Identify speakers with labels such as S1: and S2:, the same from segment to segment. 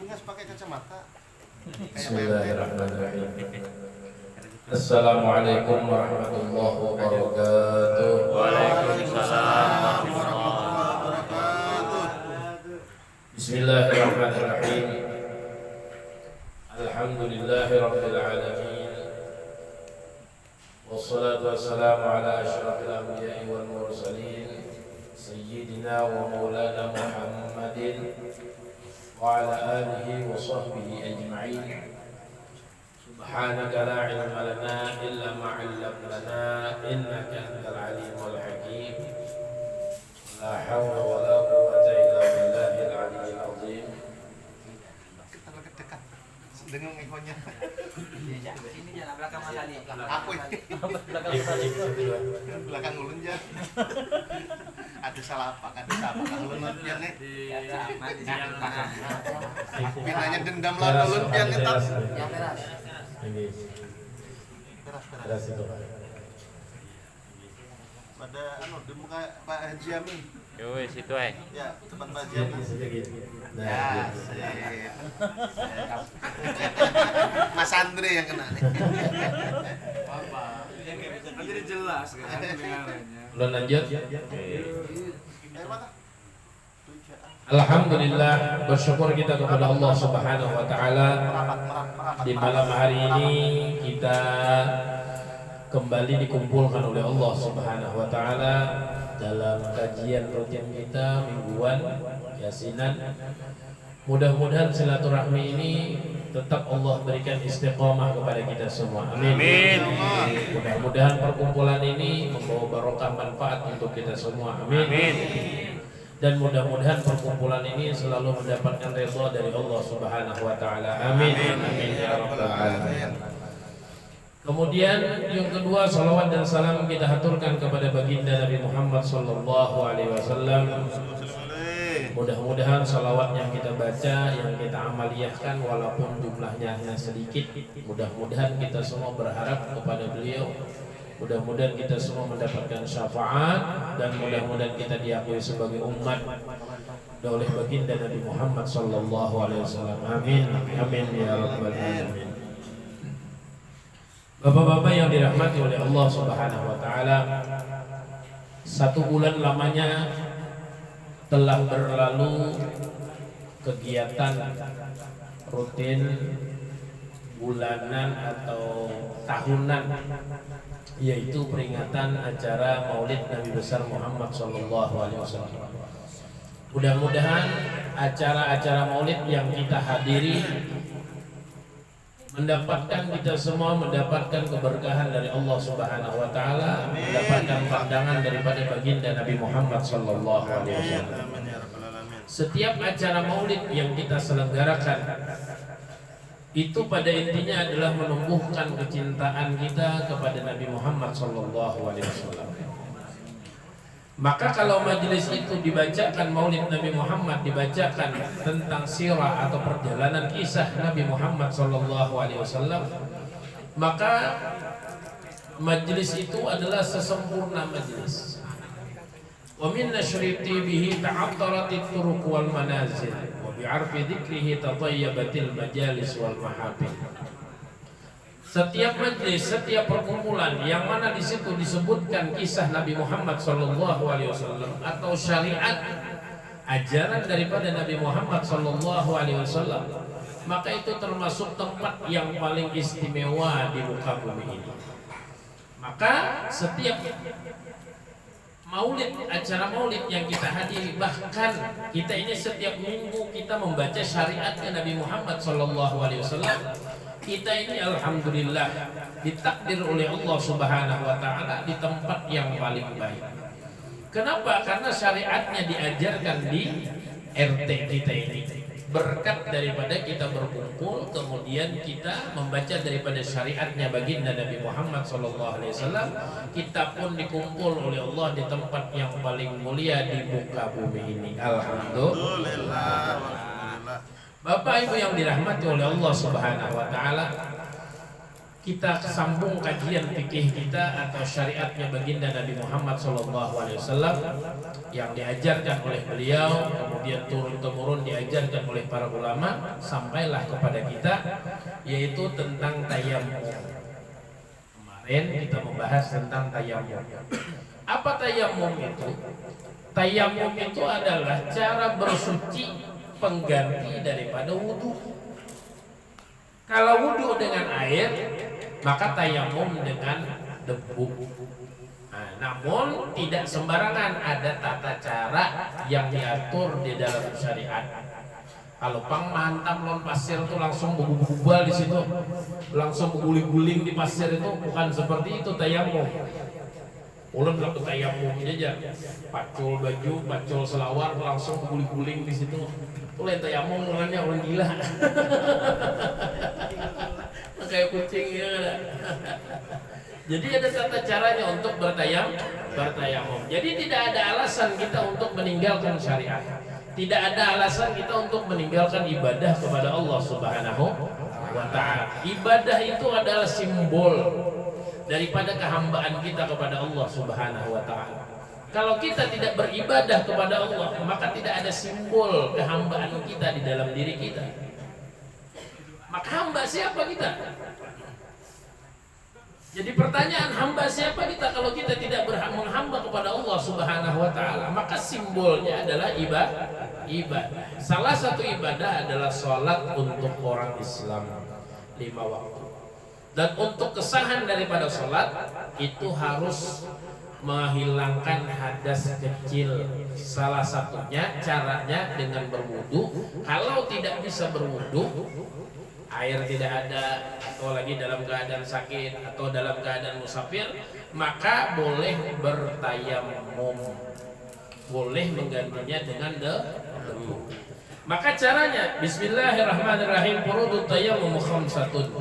S1: Ingat pakai kacamata.
S2: Bismillahirrahmanirrahim. Assalamualaikum warahmatullahi wabarakatuh.
S1: Waalaikumsalam warahmatullahi wabarakatuh.
S2: Bismillahirrahmanirrahim. Alhamdulillahirabbil alamin. Wassalatu wassalamu ala asyrafil anbiya'i wal mursalin sayyidina wa maulana Muhammadin wa ala alihi wa sahbihi ajma'in. Subhanaka la ilma lana illa ma 'allamtana innaka antal alimul hakim. La haula wa la quwwata illa billahil aliyyil azim.
S1: Kita dekat dengan ekornya.
S3: Ini jangan belakang Mas Ali.
S1: Aku ini belakang ulun ya. Ada salah apa? Ada apa? Ulun ya nih. Pinanya dendam lah ulun ya nih tas.
S3: Yang keras.
S2: Ini
S1: Keras.
S2: keras itu Pak.
S1: Pada di muka Pak Haji Amin.
S4: Yo wes itu ae.
S1: Ya, depan Pak Haji
S2: Jadi
S1: Amin.
S2: sedikit.
S1: Ya, Mas Andre yang kena nih.
S5: Apa? Kan jadi jelas kan pendengarannya.
S2: Belum lanjut.
S1: Mana?
S2: Alhamdulillah, bersyukur kita kepada Allah Subhanahu wa taala. Di malam hari ini kita kembali dikumpulkan oleh Allah Subhanahu wa taala dalam kajian rutin kita mingguan Yasinan. Mudah-mudahan silaturahmi ini tetap Allah berikan istiqomah kepada kita semua. Amin. Mudah-mudahan perkumpulan ini membawa barokah manfaat untuk kita semua. Amin. Dan mudah-mudahan perkumpulan ini selalu mendapatkan redha dari Allah Subhanahu wa taala. Amin. Amin ya rabbal alamin. Kemudian yang kedua, salawat dan salam kita haturkan kepada baginda Nabi Muhammad sallallahu alaihi wasallam. Mudah-mudahan salawat yang kita baca, yang kita amaliyahkan walaupun jumlahnya hanya sedikit, mudah-mudahan kita semua berharap kepada beliau. Mudah-mudahan kita semua mendapatkan syafaat dan mudah-mudahan kita diakui sebagai umat oleh baginda Nabi Muhammad sallallahu alaihi wasallam. Amin. Amin ya rabbal alamin. Bapak-bapak yang dirahmati oleh Allah Subhanahu wa taala, 1 bulan lamanya telah berlalu kegiatan rutin bulanan atau tahunan, yaitu peringatan acara Maulid Nabi besar Muhammad sallallahu alaihi wasallam. Mudah-mudahan acara-acara Maulid yang kita hadiri mendapatkan, kita semua mendapatkan keberkahan dari Allah Subhanahu wa taala, mendapatkan pandangan daripada baginda Nabi Muhammad sallallahu alaihi wasallam. Setiap acara Maulid yang kita selenggarakan itu pada intinya adalah menumbuhkan kecintaan kita kepada Nabi Muhammad sallallahu alaihi wasallam. Maka kalau majelis itu dibacakan Maulid Nabi Muhammad, dibacakan tentang sirah atau perjalanan kisah Nabi Muhammad sallallahu alaihi wasallam, maka majelis itu adalah sesempurna majelis. Wa min nashriti bihi ta'attaratit turuq wal manazil wa bi'arfi dzikrihi tatayyabatil majalis wal mahafil. Setiap majelis, setiap perkumpulan yang mana di situ disebutkan kisah Nabi Muhammad sallallahu alaihi wasallam atau syariat ajaran daripada Nabi Muhammad sallallahu alaihi wasallam, maka itu termasuk tempat yang paling istimewa di muka bumi ini. Maka setiap Maulid, acara Maulid yang kita hadiri, bahkan kita ini setiap minggu kita membaca syariatnya Nabi Muhammad sallallahu alaihi wasallam. Kita ini alhamdulillah ditakdir oleh Allah Subhanahu wa taala di tempat yang paling baik. Kenapa? Karena syariatnya diajarkan di RT kita ini. Berkat daripada kita berkumpul, kemudian kita membaca daripada syariatnya baginda Nabi Muhammad sallallahu alaihi wasallam, kita pun dikumpul oleh Allah di tempat yang paling mulia di muka bumi ini. Alhamdulillah. Bapak Ibu yang dirahmati oleh Allah Subhanahu wa taala, kita sambung kajian fikih kita atau syariatnya baginda Nabi Muhammad SAW yang diajarkan oleh beliau, kemudian turun-temurun diajarkan oleh para ulama, sampailah kepada kita, yaitu tentang tayamum. Kemarin kita membahas tentang tayamum. Apa tayamum itu? Tayamum itu adalah cara bersuci pengganti daripada wudhu. Kalau wudhu dengan air, maka tayamum dengan debu. Nah, namun tidak sembarangan, ada tata cara yang diatur di dalam syariat. Kalau pang mantap lon pasir itu langsung bubal di situ, langsung guling-guling di pasir itu, bukan seperti itu tayamum. Ulun bilang tayamum aja, pacul baju, pacul selawar, langsung guling-guling di situ. Itu lain tayamum, orangnya orang gila. Kayak kucing ya. Jadi ada tata caranya untuk bertayamum. Jadi tidak ada alasan kita untuk meninggalkan syariat. Tidak ada alasan kita untuk meninggalkan ibadah kepada Allah Subhanahu wa ta'ala. Ibadah itu adalah simbol daripada kehambaan kita kepada Allah Subhanahu wa ta'ala. Kalau kita tidak beribadah kepada Allah, maka tidak ada simbol kehambaan kita di dalam diri kita. Maka hamba siapa kita? Jadi pertanyaan, hamba siapa kita kalau kita tidak menghamba kepada Allah Subhanahu wa ta'ala? Maka simbolnya adalah ibadah. Salah satu ibadah adalah sholat untuk orang Islam 5 waktu. Dan untuk kesahan daripada sholat itu harus menghilangkan hadas kecil. Salah satunya caranya dengan berwudu. Kalau tidak bisa berwudu, air tidak ada, atau lagi dalam keadaan sakit atau dalam keadaan musafir, maka boleh bertayamum, boleh menggantinya dengan debu. Maka caranya bismillahirrahmanirrahim. Furudut tayammum khamsatun.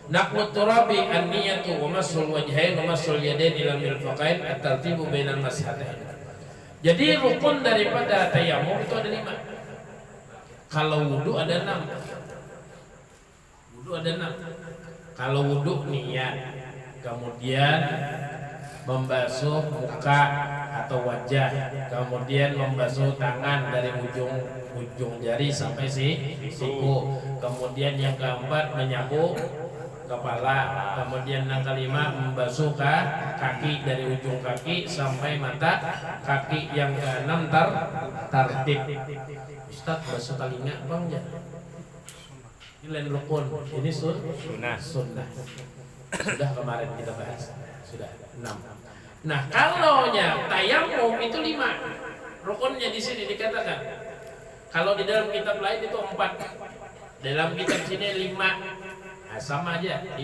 S2: Naqlut turabi an-niyatu wa masul wajhain wa masul yadain ila mirfaqain at-tartibu bainal mashatain. Jadi rukun daripada tayamum itu ada 5. Kalau wudu ada 6. Ada 6. Kalau wudhu niat, kemudian membasuh muka atau wajah, kemudian membasuh tangan dari ujung jari sampai siku, kemudian yang keempat menyapu kepala, kemudian yang kelima membasuh kaki dari ujung kaki sampai mata kaki, yang keenam tartib. Ustaz, basuh telinga bang ya? Ini lain rukun, ini sunnah. Sudah kemarin kita bahas, sudah 6. Nah, kalau tayamum itu 5. Rukunnya di sini dikatakan. Kalau di dalam kitab lain itu 4. Dalam kitab sini 5. Nah, sama aja 5.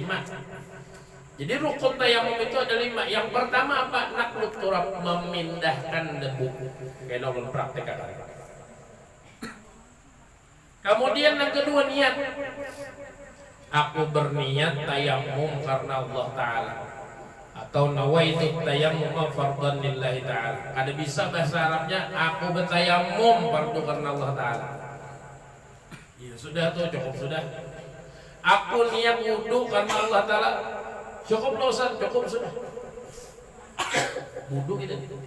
S2: Jadi rukun tayamum itu ada 5. Yang pertama apa? Naqlut turab, memindahkan debu. Kayak nolong praktek apa? Kemudian yang kedua niat. Aku berniat tayamum karena Allah Ta'ala. Atau nawaitu tayamum fardhan lillahi ta'ala. Ada bisa bahasa Arabnya, aku bertayamum fardu karena Allah Ta'ala. Ya sudah tuh, cukup sudah. Aku niat wudu karena Allah Ta'ala. Cukup loh Ustaz, cukup sudah. Wudu kita gitu.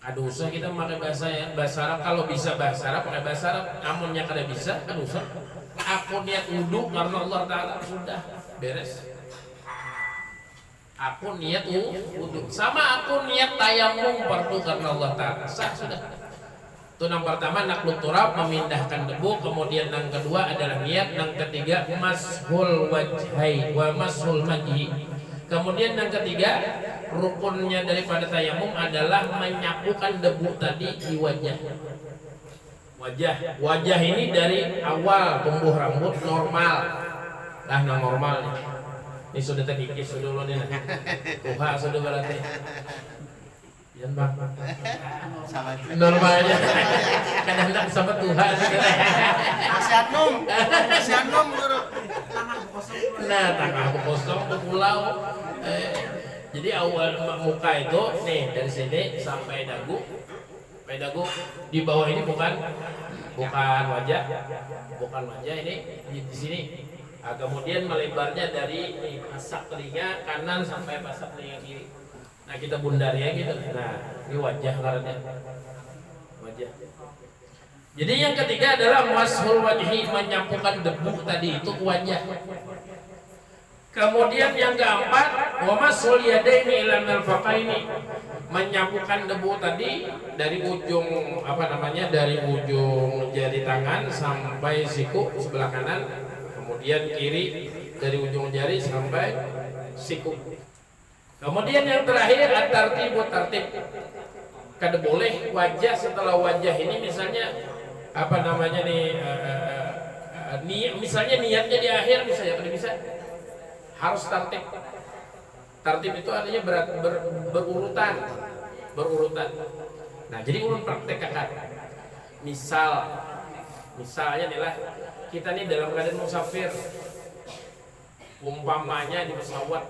S2: Aduh usah kita pakai bahasa Arab. Kalau bisa bahasa Arab pakai bahasa Arab. Namunnya kada bisa, aduh usah. Aku niat wudu karena Allah Ta'ala, sudah beres. Aku niat wudu, sama aku niat tayamum fardu karena Allah Ta'ala, sah sudah. Itu yang pertama naqlut turab, memindahkan debu. Kemudian yang kedua adalah niat. Yang ketiga mashul wajhai wa mashul majhi. Kemudian yang ketiga, rukunnya daripada tayamum adalah menyapukan debu tadi di wajah. Wajah ini dari awal tumbuh rambut normal. Nah, normal nih. Ini sudah terkikis dulu nih. Tuha sudah berarti. Yan bang. Normalnya. Kadang-kadang sama Tuha.
S1: Masih anum guru.
S2: Nah, tangah kosong ke pulau. Jadi awal muka itu nih dari sini sampai dagu. Di bawah ini bukan wajah, ini di sini Nah, kemudian melebarnya dari pasak telinga kanan sampai pasak telinga kiri. Nah, kita bundar ya gitu. Nah, ini wajah karena wajah. Jadi yang ketiga adalah mashul wajhi, menyapukan debu tadi itu wajah. Kemudian yang keempat, wa mashul yadaini ila mirfaqaini, menyapukan debu tadi dari ujung dari ujung jari tangan sampai siku sebelah kanan, kemudian kiri dari ujung jari sampai siku. Kemudian yang terakhir at-tartib. Kada boleh wajah setelah wajah ini misalnya misalnya niatnya di akhir misalnya kada bisa, harus tartib. Tartib itu artinya berurutan. Nah, jadi ulun praktekkan. Misalnya nih lah, kita nih dalam keadaan musafir, umpamanya di pesawat.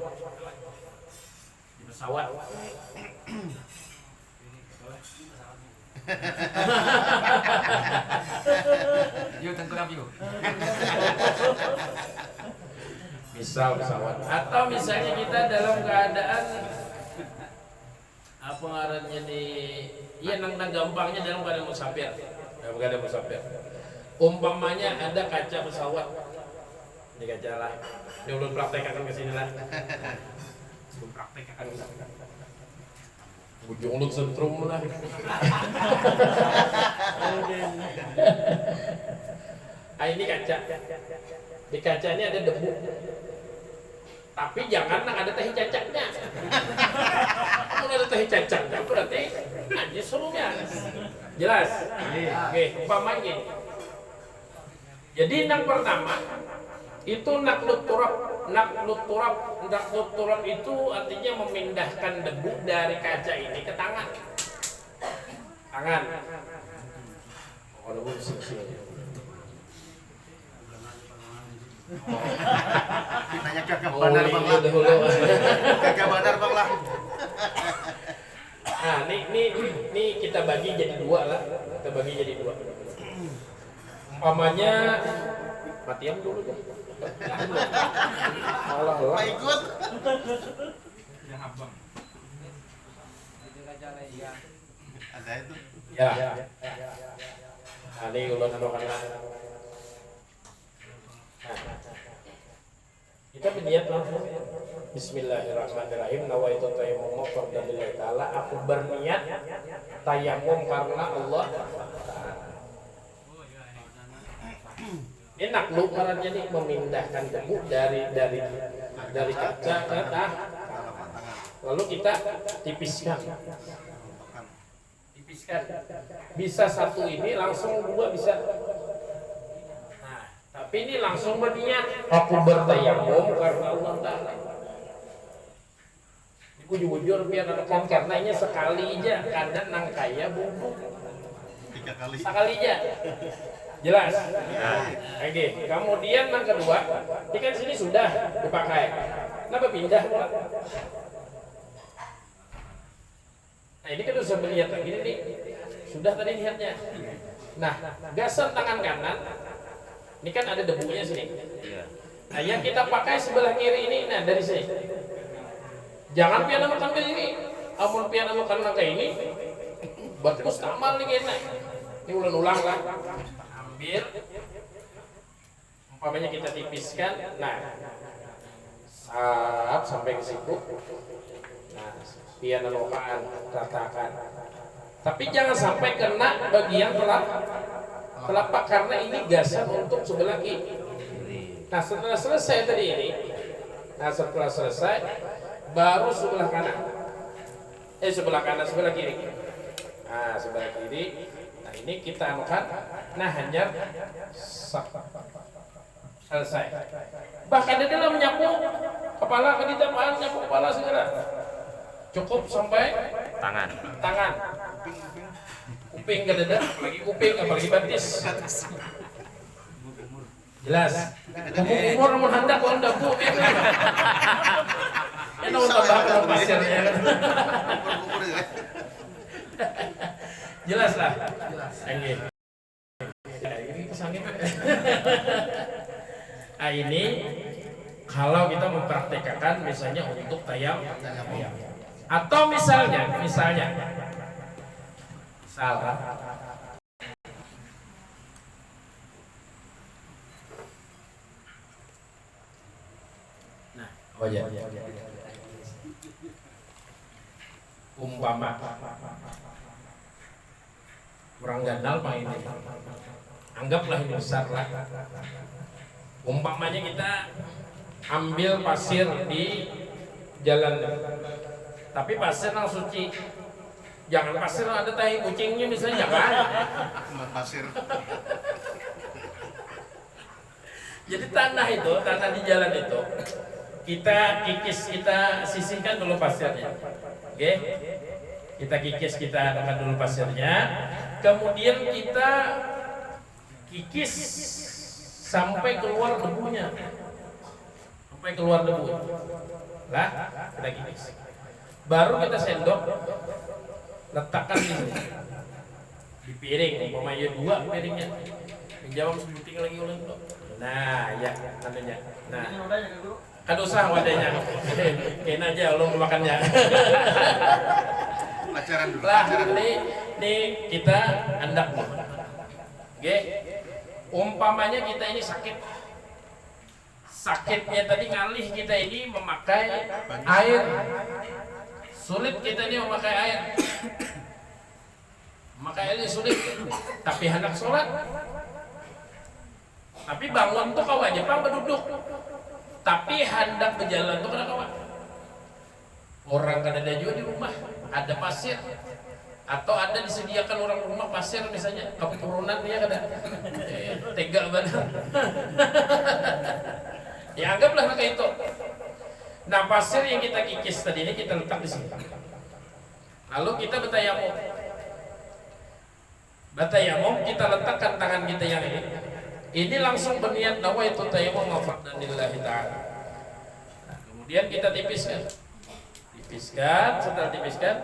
S3: Yuk tengkurap yuk.
S2: Misal pesawat, atau misalnya kita dalam keadaan apa ngarannya nang gampangnya dalam keadaan musafir. Umpamanya ada kaca pesawat, ini kaca lah, ini ulun praktekkan ke sini lah. Ujung ulun sentrum lah. Ini kaca. Di kaca ini ada debu. Tapi jangan ada tahi cacaknya. Kalau ada tahi cacaknya berarti aja serunya. Jelas? Oke, umpamanya gini. Jadi yang pertama itu naklut turab itu artinya memindahkan debu dari kaca ini ke tangan. Oh, debu
S1: Nanya Kakak Bandar Bang lah. Kakak Bandar Bang lah.
S2: Nah, ini kita bagi jadi dua lah. Umpamanya matian dulu deh. Allah.
S1: Pak ikut. Ada itu.
S2: Ya. Ini ulun karena kita berniat langsung. Bismillahirrahmanirrahim. Nawaitu tayammum lillahi ta'ala. Aku berniat tayammum karena Allah. Ini nakluk ngarannya nih, memindahkan debu dari kaca ke tangan. Lalu kita tipiskan. Bisa satu ini langsung dua bisa. Nah, tapi ini langsung berniat aku bertayammum karena Allah Ta'ala. Jujur biar kan karena ini sekali aja kadang nang kaya bumbu.
S1: 3 kali.
S2: Sekali aja. Jelas? Oke. Kemudian yang kedua, ini kan sini sudah dipakai. Kenapa pindah? Nah, ini kan sudah melihat lagi nih. Sudah tadi lihatnya. Nah, gasan tangan kanan. Ini kan ada debunya sini. Nah, yang kita pakai sebelah kiri ini, nah dari sini. Jangan pian makan ke ini. Amun pian makan ke ini, buat mustamal nih kayaknya. Ini ulang-ulang lah. Ambil, umpamanya kita tipiskan, nah, saat sampai ke situ, nah, pian lokaan, ratakan. Tapi jangan sampai kena bagian telapak karena ini gasan untuk sebelah kiri. Nah, setelah selesai tadi ini, baru sebelah kanan. Sebelah kiri. Nah, sebelah kiri. Nah, ini kita angkat. Nah, hanya selesai. Bahkan di dalam nyapu kepala, nyapu kepala segera. Cukup sampai
S4: tangan.
S2: Kuping kadang, apalagi kuping, apalagi batis. Jelas. Umur namun hendak kau hendak bu. Ini untuk bakal pasirnya. Jelas lah. Ini kesangin. Nah ini kalau kita mempraktekkan misalnya untuk tayamum, atau misalnya nah, oh ya, umpama kurang gandal pak ini, anggaplah ini besar lah. Umpamanya kita ambil pasir di jalan, tapi pasir yang suci, jangan pasir ada tahi kucingnya misalnya kan.
S1: Pasir.
S2: Jadi tanah di jalan itu kita kikis, kita sisihkan dulu pasirnya, oke? Kita kikis, kita angkat dulu pasirnya, kemudian kita kikis sampai keluar debunya, lah kita kikis, baru kita sendok, letakkan di sini, di piring, umpamanya 2 piringnya, jawab sebuting lagi ulang. Nah, ya, namanya. Nah, kan usah wadahnya, kain aja lo mau makannya.
S1: Pelajaran dulu.
S2: Lah, ini kita andak, oke? Umpamanya kita ini sakitnya tadi ngalih kita ini memakai air, sulit kita ini memakai air, sulit, tapi hendak sholat. Tapi bangun tuh kau aja pang berduduk, tapi hendak berjalan tuh kena kawan. Orang kan ada juga di rumah, ada pasir, atau ada disediakan orang rumah pasir misalnya, keturunan dia ada, tega banget. Ya anggaplah kayak itu. Nah pasir yang kita kikis tadi ini kita letak di sini. Lalu kita bertayamum, kita letakkan tangan kita yang ini. Ini langsung berniat nawaitu tayammum lillahi ta'ala. Nah, kemudian kita tipiskan. Setelah tipiskan,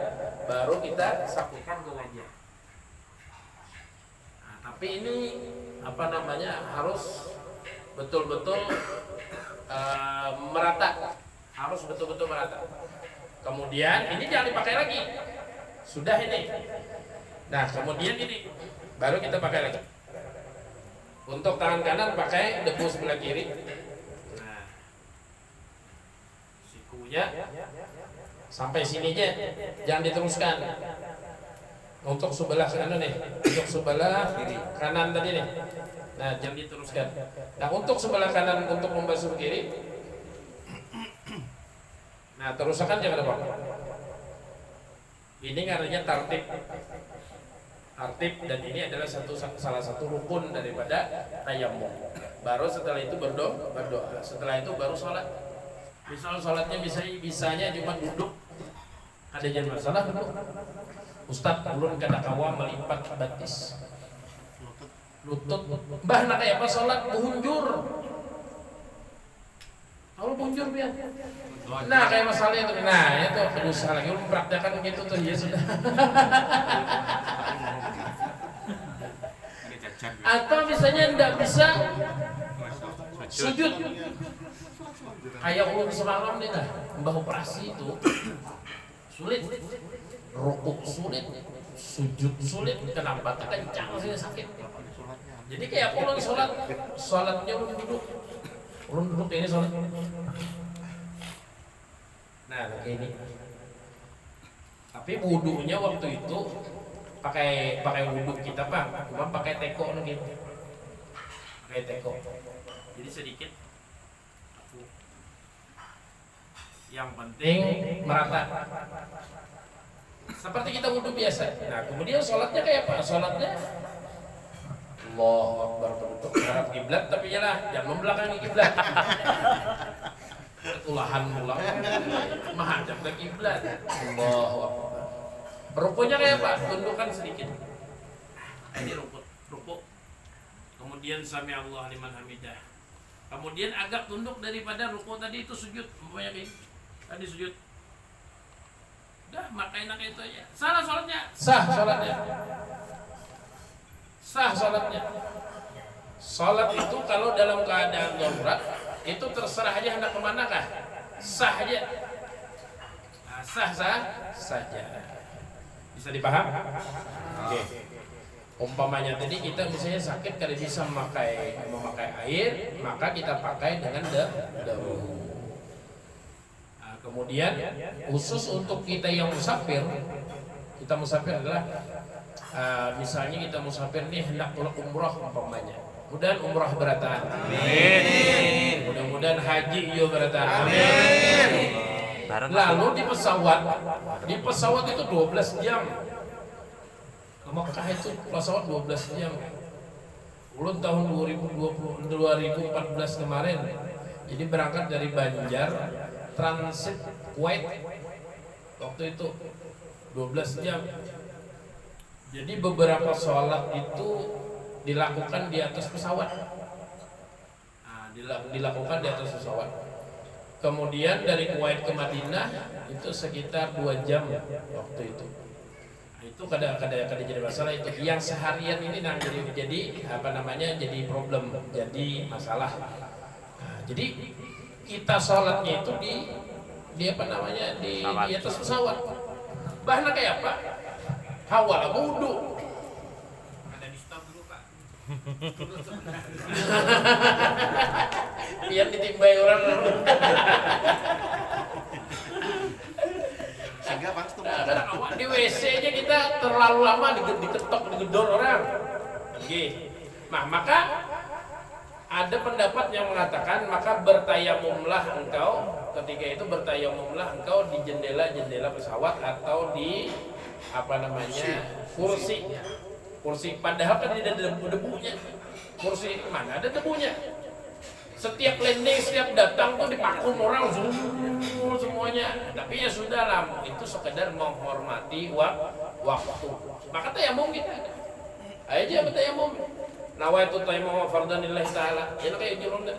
S2: baru kita sapukan ke wajah. Nah, tapi ini harus betul-betul merata, Kemudian ini jangan dipakai lagi. Sudah ini. Nah, kemudian ini baru kita pakai lagi. Untuk tangan kanan pakai debu sebelah kiri. Nah, sikunya sampai sininya, jangan diteruskan. Untuk sebelah kanan nih, untuk sebelah kiri kanan tadi nih. Nah, jangan diteruskan. Nah, untuk sebelah kanan untuk membasuh kiri. Nah, teruskan jangan apa. Ini namanya tartib, dan ini adalah salah satu rukun daripada tayammum. Baru setelah itu berdoa. Setelah itu baru sholat. Misal sholatnya bisanya cuma duduk, ada jangan masalah duduk. Ustaz ulun kada kawa melipat batis, lutut. Mbah nak kayak apa sholat bunjur. Kalau bunjur biar. Nah kayak masalah itu. Nah itu berusaha lagi ulun praktekkan gitu tuh ya sudah. Atau misalnya tidak bisa sujud, kayak ulun semalam nih lah, mbah operasi itu sulit, rukuk sulit, sujud sulit, kenapa? Kencang sih sakit. Jadi kayak ulun sholatnya ulun duduk ini sholat. Nah kayak ini. Tapi wudunya waktu itu pakai wudhu kita bang, cuma pakai teko gitu, pakai teko. Jadi sedikit. Yang penting merata. Seperti kita wudhu biasa. Nah kemudian sholatnya kayak apa? Sholatnya Allahu Akbar berbentuk menghadap kiblat, tapi yalah jangan membelakangi kiblat. Ketulahan pulang, menghadap ke kiblat. Allahu Akbar. Rukunya kayak apa? Tundukkan sedikit. Ini rukuk. Kemudian sami Allah liman hamidah. Kemudian agak tunduk daripada rukuk tadi itu sujud. Umpamanya kayak tadi sujud. Dah maka enak itu aja. Salah sholatnya. Sah sholatnya. Sholat itu kalau dalam keadaan darurat itu terserah aja hendak kemana kah? Sah aja. Nah, sah saja. Bisa dipaham? Oke. Umpamanya tadi kita misalnya sakit kalau bisa memakai air, maka kita pakai dengan daun. Nah, kemudian khusus untuk kita yang musafir adalah misalnya kita musafir nih hendak pulang umroh umpamanya. Mudah-mudahan umroh beratan. Amin. Mudah-mudahan haji yo beratan. Amin. Lalu di pesawat itu 12 jam. Ke Mekah itu pesawat 12 jam. Ulun tahun 2014 kemarin. Jadi berangkat dari Banjar, transit Kuwait. Waktu itu 12 jam. Jadi beberapa sholat itu dilakukan di atas pesawat. Nah, dilakukan di atas pesawat. Kemudian dari Kuwait ke Madinah itu sekitar 2 jam waktu itu. Nah, itu kadang-kadang jadi masalah itu. Yang seharian ini jadi problem, jadi masalah. Nah, jadi kita sholatnya itu di atas pesawat. Bahannya kayak apa? Hawala wudu. Biar ditimbai orang.
S1: Sehingga Bang Stum
S2: Di WC aja kita terlalu lama diketok, digedor orang. Oke. Nah, maka ada pendapat yang mengatakan maka bertayamumlah engkau ketika itu di jendela-jendela pesawat atau di kursi padahal kan tidak ada debunya. Kursi mana ada debunya? Setiap landing, setiap datang tuh dipakum orang semuanya. Tapi ya sudahlah, itu sekedar menghormati waktu. Maka tayamum kita aja tayamum. Nawaitu tayammum fardhanillahi ta'ala. Ya kayak jurung deh.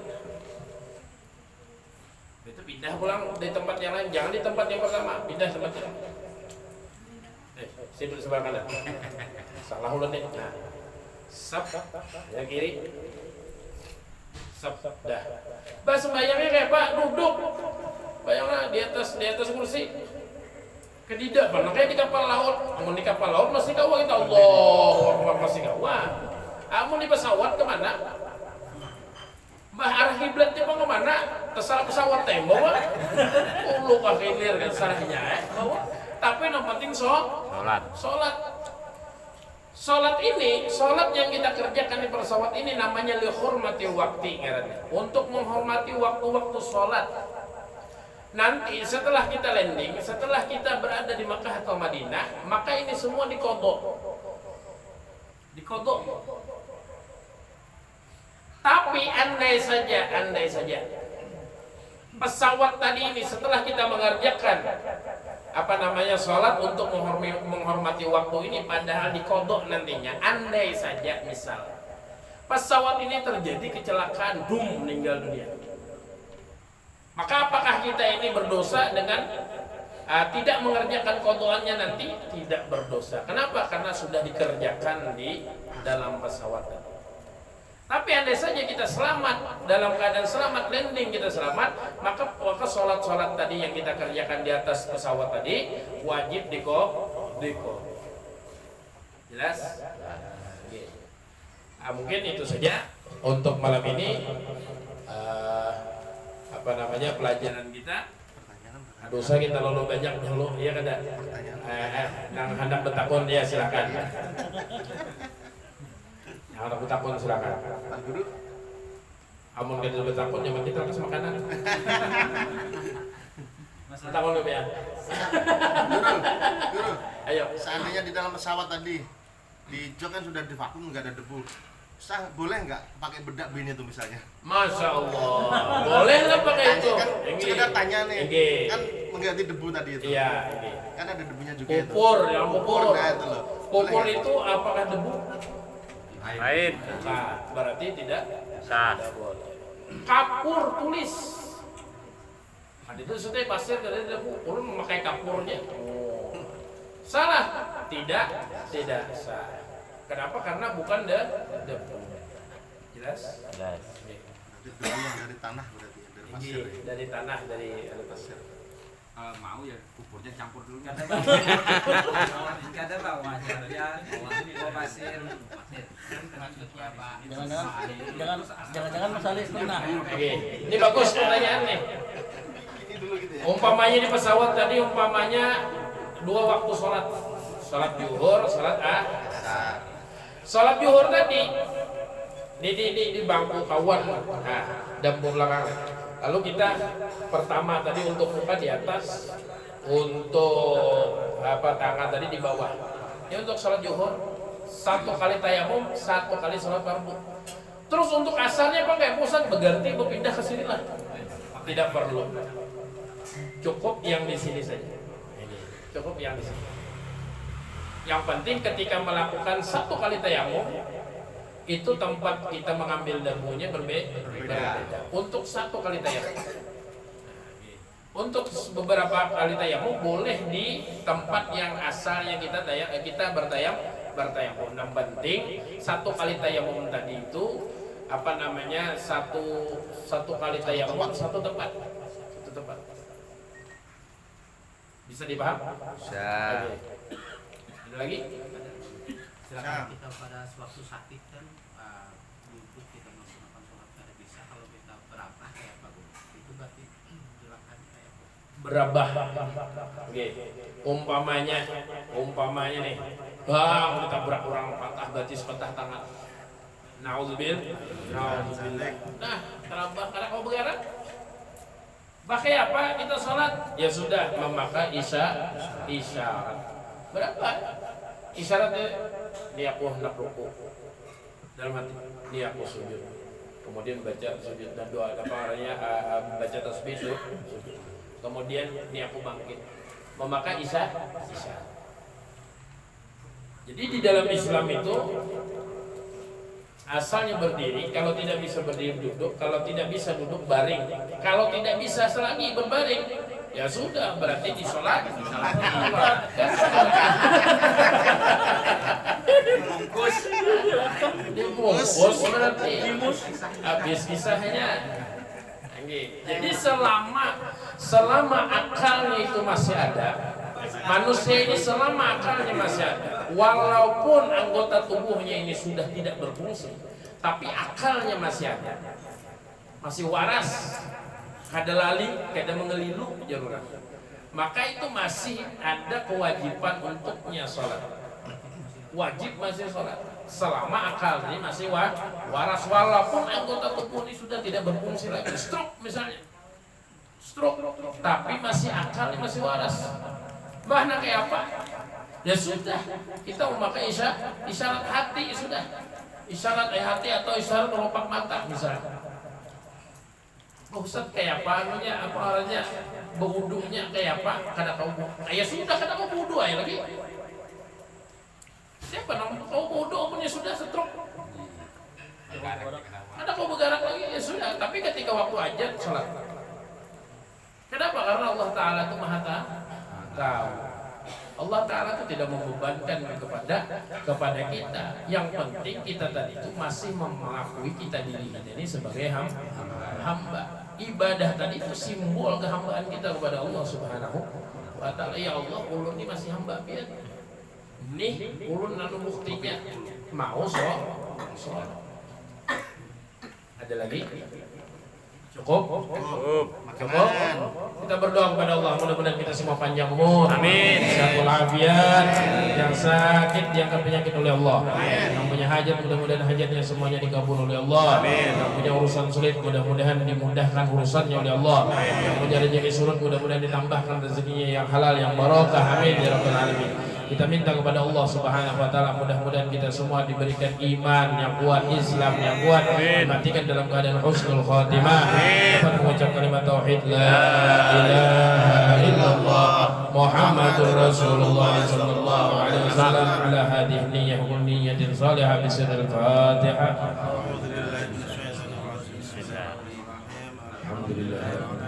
S2: Itu pindah pulang dari tempat yang lain, jangan di tempat yang pertama, pindah tempat yang lain. Sebelah kanan. Salah ulun nih. Nah. Sap. Yang kiri. Sap. Dah. Bah sembayangnya kayak Pak duduk. Bayanglah di atas kursi. Kedidak Pak. Kayak di kapal laut. Amun di kapal laut masih kawah kita Allah. Masih kawah. Amun di pesawat kemana? Bah arah kiblatnya Pak kemana? Terserah pesawat tembok Pak. Ulu kah hilir kan sarahnya bawa. Tapi yang penting Sholat yang kita kerjakan di pesawat ini namanya lihurmati wakti ngarannya. Untuk menghormati waktu-waktu sholat. Nanti setelah kita landing, setelah kita berada di Makkah atau Madinah, maka ini semua dikodok. Tapi andai saja pesawat tadi ini setelah kita mengerjakan sholat untuk menghormati waktu ini padahal dikodok nantinya. Andai saja misal pesawat ini terjadi kecelakaan, meninggal dunia, maka apakah kita ini berdosa dengan tidak mengerjakan kodokannya nanti? Tidak berdosa. Kenapa? Karena sudah dikerjakan di dalam pesawat. Tapi andai saja kita selamat, dalam keadaan selamat, landing kita selamat, maka sholat-sholat tadi yang kita kerjakan di atas pesawat tadi wajib diko. Jelas? Mungkin itu saja untuk malam ini pelajaran kita. Dosa kita lalu banyak nyeluh, iya kan? Nang hendak betakon ya silakan. Yang hendak betakon silakan.
S1: Pak Guru,
S2: Amun kita betakon yang kita terus makanan. Betakon dulu ya.
S1: Guru.
S2: Ayo.
S1: Seandainya di dalam pesawat tadi di jok kan sudah divakum, nggak ada debu. Boleh nggak pakai bedak bin itu misalnya?
S2: Masya Allah. Boleh nggak pakai itu?
S1: Kan sekedar tanya nih. Kan mengganti debu tadi itu.
S2: Iya. Ini.
S1: Kan ada debunya juga itu.
S2: Pupur.
S1: Nah, itu loh.
S2: Pupur itu apakah debu?
S4: Lain.
S2: Nah, berarti tidak
S4: Sah.
S2: boleh. Kapur tulis. Nah, itu sudah pasir dari debu. Urun memakai kapurnya. Salah? Tidak sah. Kenapa? Karena bukan debu. Jelas?
S4: Jelas.
S1: Berarti dulu yang dari tanah berarti ya, dari pasir ya.
S2: Dari tanah, dari pasir.
S5: Kalau mau ya kuburnya campur dulu.
S3: Kata Pak wajar ya, bawa pasir.
S6: Jangan-jangan Mas Ali pernah.
S2: Oke, ini bagus pertanyaan nih.
S1: Ini dulu gitu ya.
S2: Umpamanya di pesawat tadi, umpamanya 2 waktu sholat. Sholat zuhur, sholat asar. Sholat zuhur tadi di bangku kawan, nah, dapur belakang. Lalu kita pertama tadi untuk muka di atas, untuk tangan tadi di bawah. Ini untuk sholat zuhur, 1 kali tayamum, 1 kali sholat fardu. Terus untuk asarnya apa kayak pusat berganti berpindah ke sini lah. Tidak perlu. Cukup yang di sini saja. Cukup yang di sini. Yang penting ketika melakukan 1 kali tayamum, itu tempat kita mengambil damunya berbeda. Untuk 1 kali tayamum. Untuk beberapa kali tayamum boleh di tempat yang asalnya kita bertayamum. Yang penting 1 kali tayamum tadi itu satu kali tayamum satu tempat. Bisa dipaham?
S4: Bisa.
S2: Ada lagi?
S6: Silakan kita pada suatu sakit kan untuk kita melaksanakan sholat kada bisa kalau kita berabah kayak apa Bu? Itu berarti gerakan kayak apa?
S2: Berabah. Oke. Umpamanya nih. Bang, ditabrak orang patah batis, patah tangan. Nauzubillah. Nah, terabah karena kau bergerak. Pakai apa kita sholat? Ya sudah, memakai isyarat. Berapa? Isyaratnya dia aku hendak ruku. Dalam hati dia aku sujud. Kemudian baca sujud dan doa baca tasbih sujud. Kemudian dia aku bangkit. Memakai isyarat. Jadi di dalam Islam itu asalnya berdiri, kalau tidak bisa berdiri duduk, kalau tidak bisa duduk baring, kalau tidak bisa selagi berbaring, ya sudah berarti disolat. Dibungkus berarti habis kisahnya. Jadi selama akalnya itu masih ada, manusia ini selama akalnya masih ada, walaupun anggota tubuhnya ini sudah tidak berfungsi, tapi akalnya masih ada, masih waras, kada lali, kada mengelilu jarurat, maka itu masih ada kewajiban untuknya sholat. Wajib masih sholat selama akalnya masih waras, walaupun anggota tubuh ini sudah tidak berfungsi lagi, stroke misalnya, tapi masih akalnya masih waras. Bahna kayak apa? Ya sudah, kita memakai isyarat hati, sudah isyarat hati atau isyarat melopak mata misalnya. Ustaz kayak apa anunya, apa arahnya, berwudunya kayak apa? Kada kau ya sudah, kada kau wudu ya lagi. Siapa namanya kau wudu punya sudah stroke. Ada kau bergerak lagi ya sudah, tapi ketika waktu ajat salat. Kenapa? Karena Allah Ta'ala itu maha tahu. Allah Ta'ala itu tidak membebankan kepada kita. Yang penting kita tadi itu masih mengakui diri kita ini sebagai hamba. Ibadah tadi itu simbol kehambaan kita kepada Allah Subhanahu wa Ta'ala. Ya Allah, ulun ini masih hamba biar. Nih ulun nanu buktinya mau sholat. Ada lagi? Cukup. Kita berdoa kepada Allah, mudah-mudahan kita semua panjang umur.
S4: Amin.
S2: Sehat walafiat. Yang sakit diangkat penyakit oleh Allah. Yang punya hajat, mudah-mudahan hajatnya semuanya dikabul oleh Allah. Yang punya urusan sulit, mudah-mudahan dimudahkan urusannya oleh Allah. Yang punya rezeki surut, mudah-mudahan ditambahkan rezekinya yang halal, yang barokah. Amin ya rabbal alamin. Kita minta kepada Allah Subhanahu wa Ta'ala, mudah-mudahan kita semua diberikan iman yang kuat, Islam yang kuat, matikan dalam keadaan husnul khatimah, dapat mengucap kalimat tauhid la ilaha illallah Muhammadur Rasulullah sallallahu alaihi wasallam ala hadhihi niyyah wa niyyatin salihah bi sirril Fatihah. Alhamdulillah.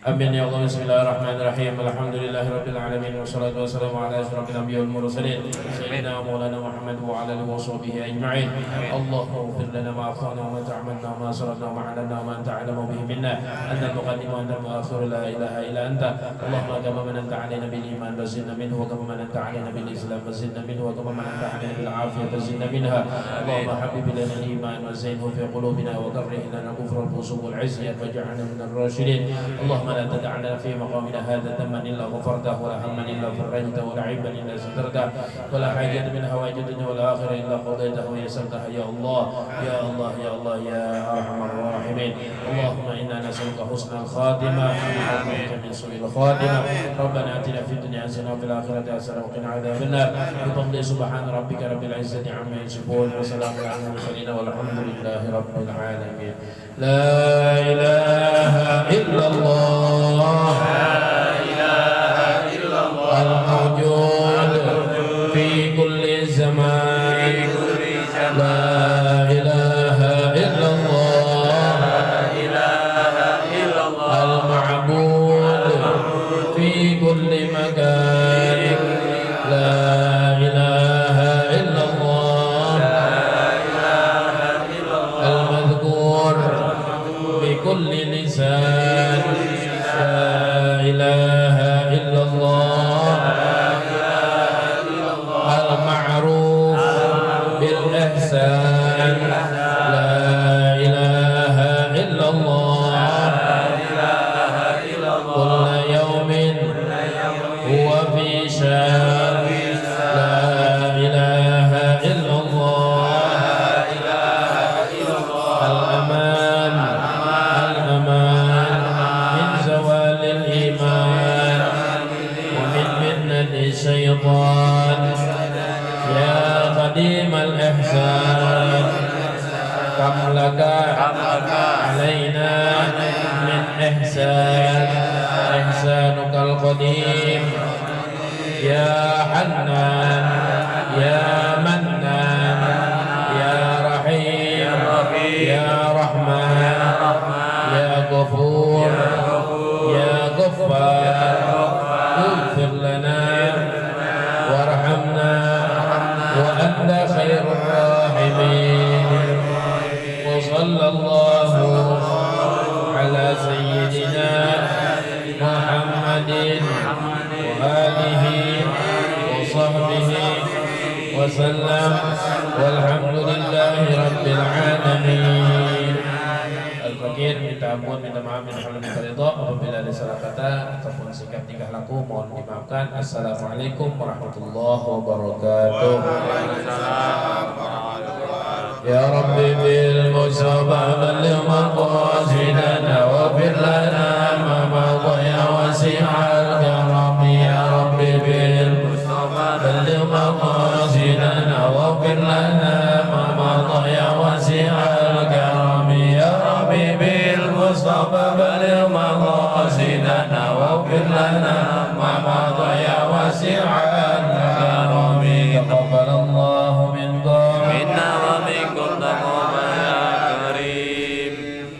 S2: Amin ya Allah. Bismillahirrahmanirrahim. Alhamdulillahirabbil alamin wassalatu wassalamu ala asyrafil anbiya'i wal mursalin sayyidina maulana Muhammad wa ala alihi wa sahbihi ajma'in. Allahumma ighfir lana ma akhana wa ma ta'amalna wa ma asrarna wa ma a'lanna wa ma anta a'lamu bihi minna anta al-muqaddim wa anta al-mu'akhir la ilaha illa anta. Allahumma kama mananta 'alaina bil iman wa zidna minhu wa kama mananta 'alaina bil islam wa zidna minhu wa kama mananta 'alaina bil afiyah wa zidna minha. Allahumma habbib ilana al-iman wa zayyinhu fi qulubina wa karrih lana al-kufra wal fusuq wal 'isyan waj'alna minal rasyidin. Allahumma لا تدعنا في مقامنا هذا ذنبا الا غفرته ولا هما الا فرجته ولا عيبا الا سترته ولا حاجه من حوائج الدنيا والاخره الا قضيتها ويسرتها يا الله يا الله يا الله يا ارحم الراحمين. اللهم انا نسالك حسن الخاتمه ونعوذ من سوء الخاتمه. ربنا اتنا في الدنيا حسنه وفي الاخره حسنه وقنا عذاب النار. بفضل سبحان ربك رب العزه عما يصفون وسلام على المرسلين والحمد لله رب العالمين. لا اله الا الله الموجود في كل زمان. لا إله إلا الله المعبود في كل مكان. لا إله إلا الله المذكور بكل لسان. لا إله إلا الله المعروف بالإحسان. لا إله إلا الله كل يوم هو في شان. لا إله إلا الله الأمان الأمان من زوال الإيمان ومن منة الشيطان. يا قديم الإحسان كم لك علينا من إحسان. إحسانك القديم يا حنان يا منان يا رحيم يا رحمن يا غفور يا غفار. اغفر لنا وارحمنا وأنت خير الراحمين. وصلى الله على سيدنا محمد وآله وصحبه وسلم والحمد لله رب العالمين. Al-Fakir minta ampun, minta maaf, minta halal, minta ridha apabila ada salah kata ataupun sikap tingkah laku mohon dimaafkan. Assalamualaikum warahmatullahi wabarakatuh. Ya Rabbi bil Mustafa balligh maqasidana waghfir lana ma madha ya wasi'al karam. Ya Rabbi bil Mustafa balligh maqasidana waghfir lana ma madha ya wasi'al karam. Ya Rabbi bil Mustafa balligh maqasidana waghfir lana ma madha ya wasi'al